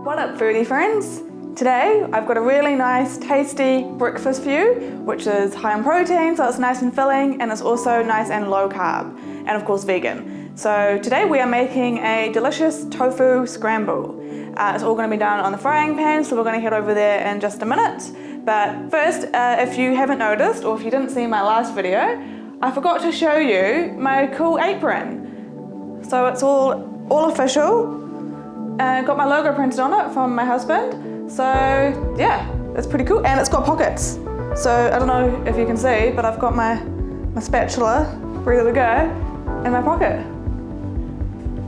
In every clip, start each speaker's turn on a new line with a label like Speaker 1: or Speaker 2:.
Speaker 1: What up, foodie friends? Today I've got a really nice tasty breakfast for you, which is high in protein, so it's nice and filling, and it's also nice and low carb, and of course vegan. So today we are making a delicious tofu scramble. It's all going to be done on the frying pan, so we're going to head over there in just a minute. But first, if you haven't noticed, or if you didn't see my last video, I forgot to show you my cool apron. So it's all official. Got my logo printed on it from my husband. So yeah, it's pretty cool. And it's got pockets. So I don't know if you can see, but I've got my spatula ready to go in my pocket.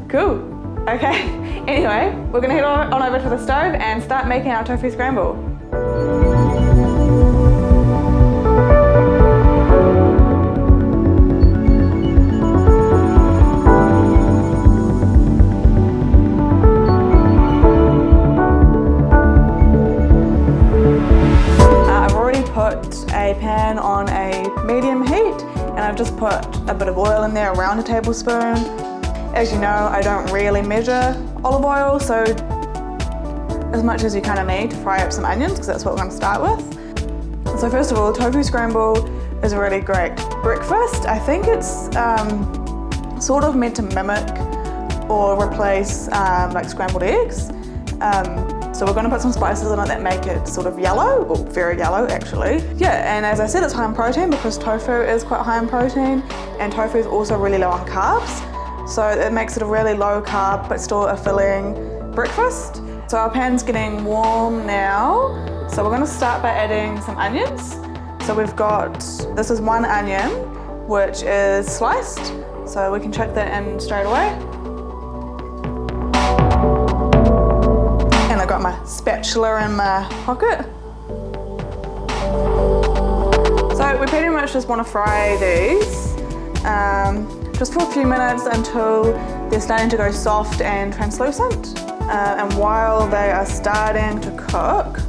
Speaker 1: Cool. Okay, anyway, we're gonna head on over to the stove and start making our tofu scramble. A pan on a medium heat, and I've just put a bit of oil in there, around a tablespoon. As you know, I don't really measure olive oil, so as much as you kind of need to fry up some onions, because that's what we're going to start with. So first of all, tofu scramble is a really great breakfast. I think it's sort of meant to mimic or replace like scrambled eggs. So we're going to put some spices in it that make it sort of yellow, or very yellow actually. Yeah, and as I said, it's high in protein because tofu is quite high in protein, and tofu is also really low on carbs. So it makes it a really low carb but still a filling breakfast. So our pan's getting warm now. So we're going to start by adding some onions. So we've got, this is one onion, which is sliced. So we can chuck that in straight away. I've got my spatula in my pocket. So we pretty much just want to fry these just for a few minutes until they're starting to go soft and translucent. And while they are starting to cook,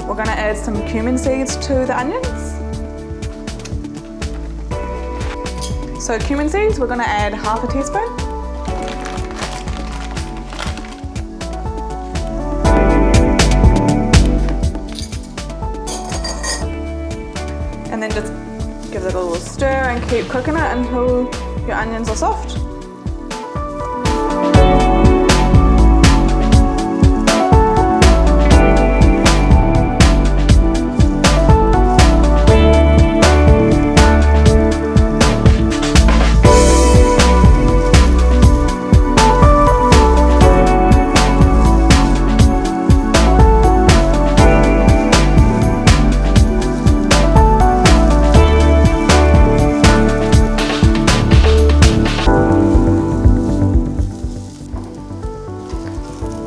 Speaker 1: we're going to add some cumin seeds to the onions. So cumin seeds, we're going to add half a teaspoon. And then just give it a little stir and keep cooking it until your onions are soft.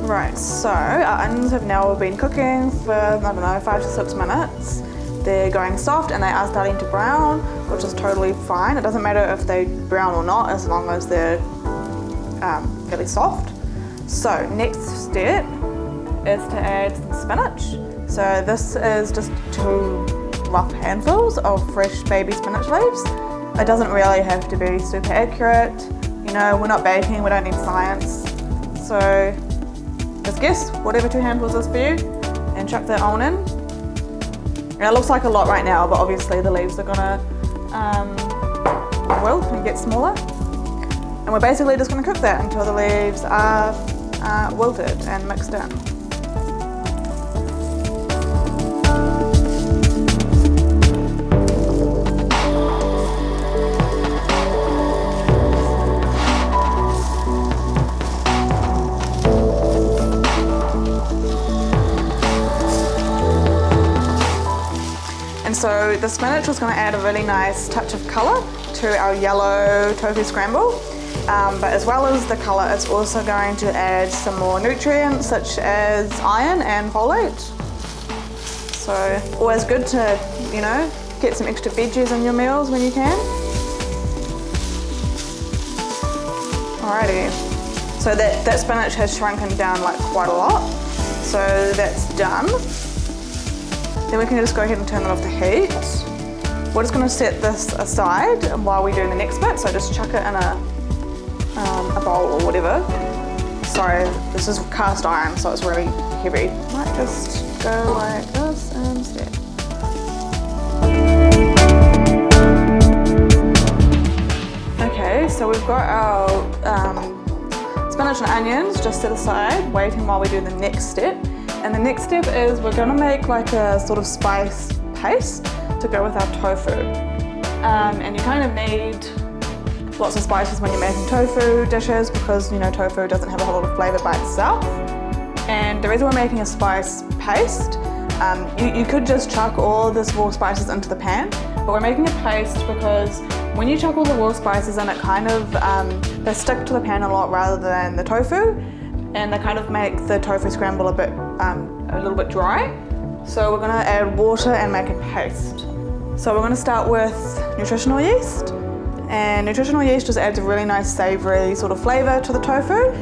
Speaker 1: Right, so our onions have now been cooking for, I don't know, 5 to 6 minutes. They're going soft and they are starting to brown, which is totally fine. It doesn't matter if they brown or not, as long as they're really soft. So next step is to add some spinach. So this is just 2 rough handfuls of fresh baby spinach leaves. It doesn't really have to be super accurate. You know, we're not baking, we don't need science. So just guess whatever 2 handfuls is for you and chuck that on in. And it looks like a lot right now, but obviously the leaves are gonna wilt and get smaller. And we're basically just gonna cook that until the leaves are wilted and mixed in. And so the spinach was going to add a really nice touch of colour to our yellow tofu scramble. But as well as the colour, it's also going to add some more nutrients such as iron and folate. So always good to, you know, get some extra veggies in your meals when you can. Alrighty, so that spinach has shrunken down like quite a lot. So that's done. Then we can just go ahead and turn it off the heat. We're just going to set this aside while we do the next bit, so just chuck it in a bowl or whatever. sorry, this is cast iron, so it's really heavy. Might just go like this instead. Okay, so we've got our spinach and onions just set aside, waiting while we do the next step. And the next step is we're gonna make like a sort of spice paste to go with our tofu. And you kind of need lots of spices when you're making tofu dishes because, you know, tofu doesn't have a whole lot of flavour by itself. And the reason we're making a spice paste, you could just chuck all this raw spices into the pan, but we're making a paste because when you chuck all the raw spices in, it kind of, they stick to the pan a lot rather than the tofu, and they kind of make the tofu scramble a little bit dry. So we're gonna add water and make a paste. So we're gonna start with nutritional yeast. And nutritional yeast just adds a really nice savoury sort of flavour to the tofu.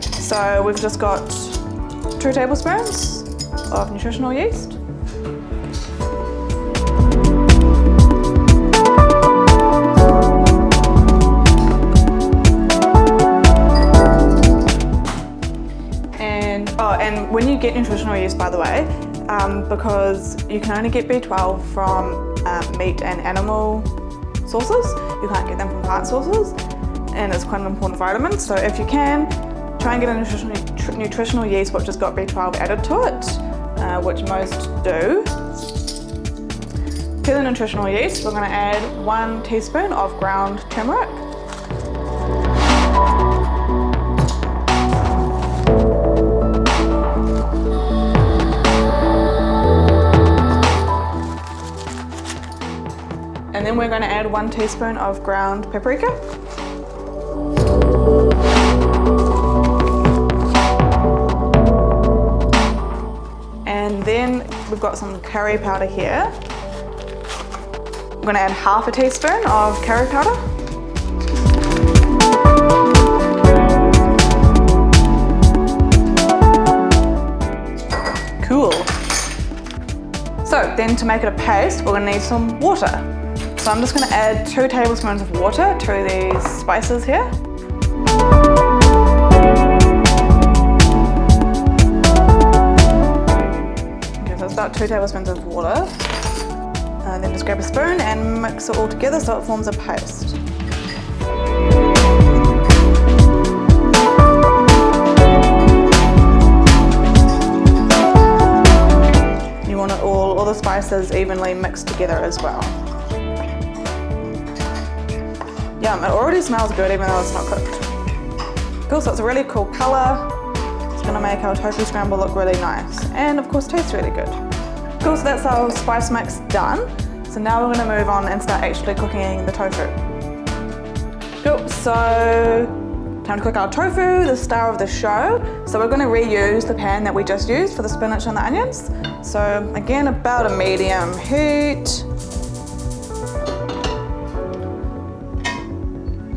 Speaker 1: So we've just got 2 tablespoons of nutritional yeast. And when you get nutritional yeast, by the way, because you can only get B12 from meat and animal sources, you can't get them from plant sources, and it's quite an important vitamin. So if you can, try and get a nutritional yeast which has got B12 added to it, which most do. To the nutritional yeast, we're going to add 1 teaspoon of ground turmeric. And then we're going to add 1 teaspoon of ground paprika. And then we've got some curry powder here. I'm going to add half a teaspoon of curry powder. Cool. So then to make it a paste, we're going to need some water. So I'm just going to add 2 tablespoons of water to these spices here. Okay, so it's about 2 tablespoons of water. And then just grab a spoon and mix it all together so it forms a paste. You want it all the spices evenly mixed together as well. Yum, it already smells good even though it's not cooked. Cool, so it's a really cool colour. It's going to make our tofu scramble look really nice and of course taste really good. Cool, so that's our spice mix done. So now we're going to move on and start actually cooking the tofu. Cool, so time to cook our tofu, the star of the show. So we're going to reuse the pan that we just used for the spinach and the onions. So again, about a medium heat.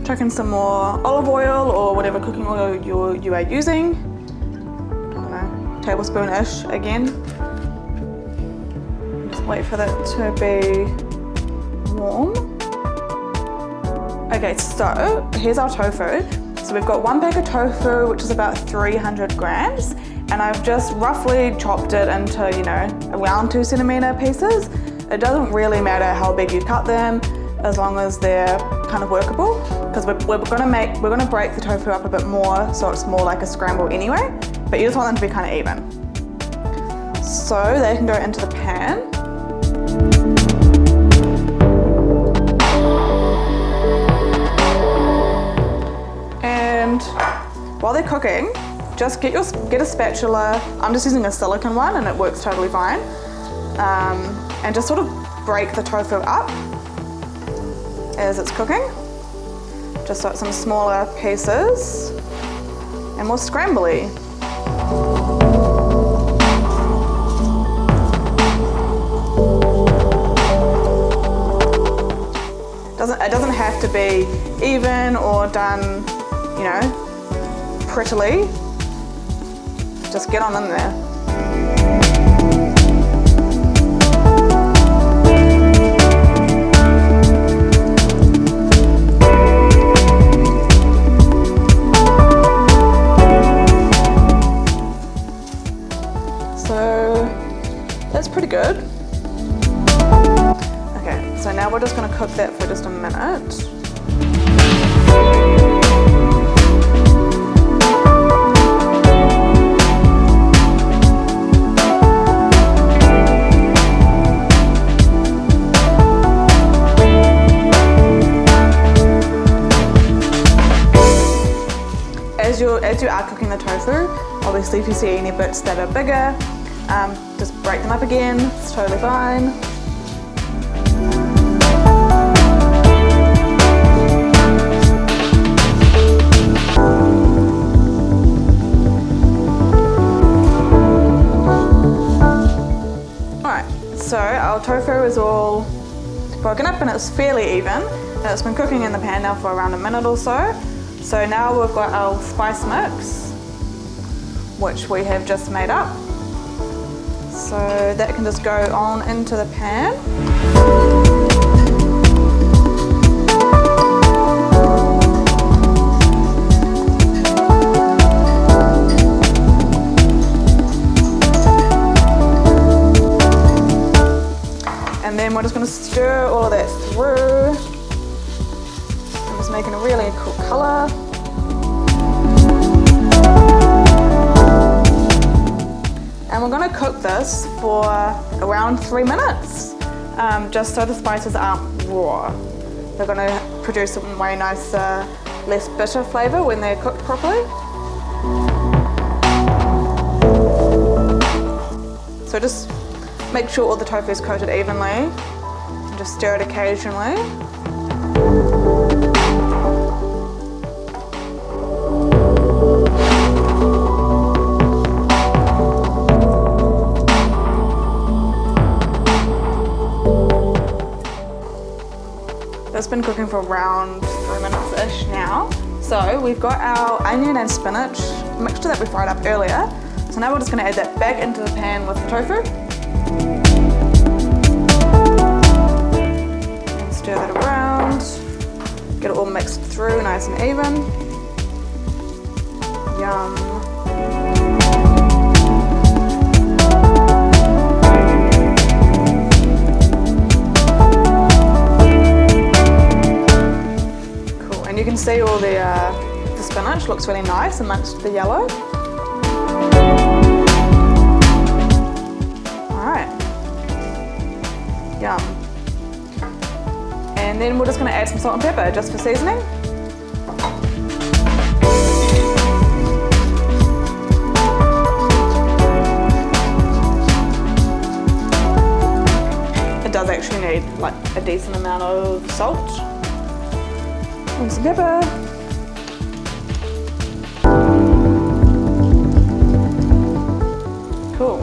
Speaker 1: Chuck in some more olive oil or whatever cooking oil you are using. I don't know, tablespoon-ish again. Just wait for that to be warm. Okay, so here's our tofu. So we've got 1 pack of tofu, which is about 300 grams, and I've just roughly chopped it into, you know, around 2 centimeter pieces. It doesn't really matter how big you cut them, as long as they're kind of workable, because we're gonna break the tofu up a bit more so it's more like a scramble anyway, but you just want them to be kind of even. So they can go into the pan. And while they're cooking, just get a spatula. I'm just using a silicone one and it works totally fine. And just sort of break the tofu up as it's cooking, just so it's some smaller pieces and more scrambly. It doesn't have to be even or done, you know, prettily. Just get on in there. that's pretty good. Okay, so now we're just going to cook that for just a minute. As you are cooking the tofu, obviously if you see any bits that are bigger, just break them up again, it's totally fine. Alright, so our tofu is all broken up and it's fairly even, and it's been cooking in the pan now for around a minute or so. So now we've got our spice mix, which we have just made up. So that can just go on into the pan. And then we're just going to stir all of that through. Making a really cool colour. And we're going to cook this for around 3 minutes, just so the spices aren't raw. They're going to produce a way nicer, less bitter flavour when they're cooked properly. So just make sure all the tofu is coated evenly, and just stir it occasionally. It's been cooking for around 3 minutes-ish now. So we've got our onion and spinach mixture that we fried up earlier. So now we're just going to add that back into the pan with the tofu. And stir that around. Get it all mixed through nice and even. Yum. And you can see all the spinach looks really nice amongst the yellow. Alright. Yum. And then we're just going to add some salt and pepper just for seasoning. It does actually need like a decent amount of salt. And some pepper. Cool.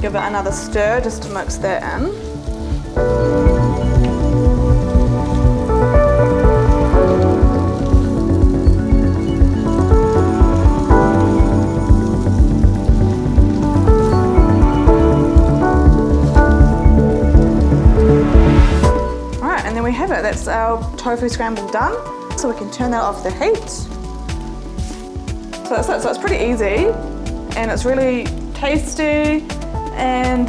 Speaker 1: Give it another stir just to mix that in. Alright, and then we have it. That's our tofu scramble done. So we can turn that off the heat. So that's it. So it's pretty easy and it's really tasty, and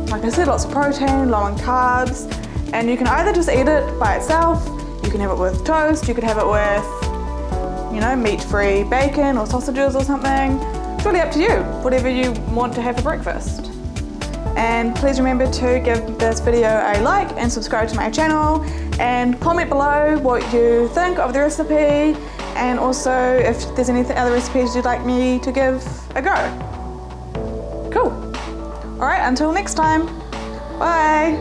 Speaker 1: like I said, lots of protein, low in carbs, and you can either just eat it by itself, you can have it with toast, you could have it with, you know, meat-free bacon or sausages or something. It's really up to you, whatever you want to have for breakfast. And please remember to give this video a like and subscribe to my channel, and comment below what you think of the recipe, and also if there's any other recipes you'd like me to give a go. Cool. Alright, until next time. Bye.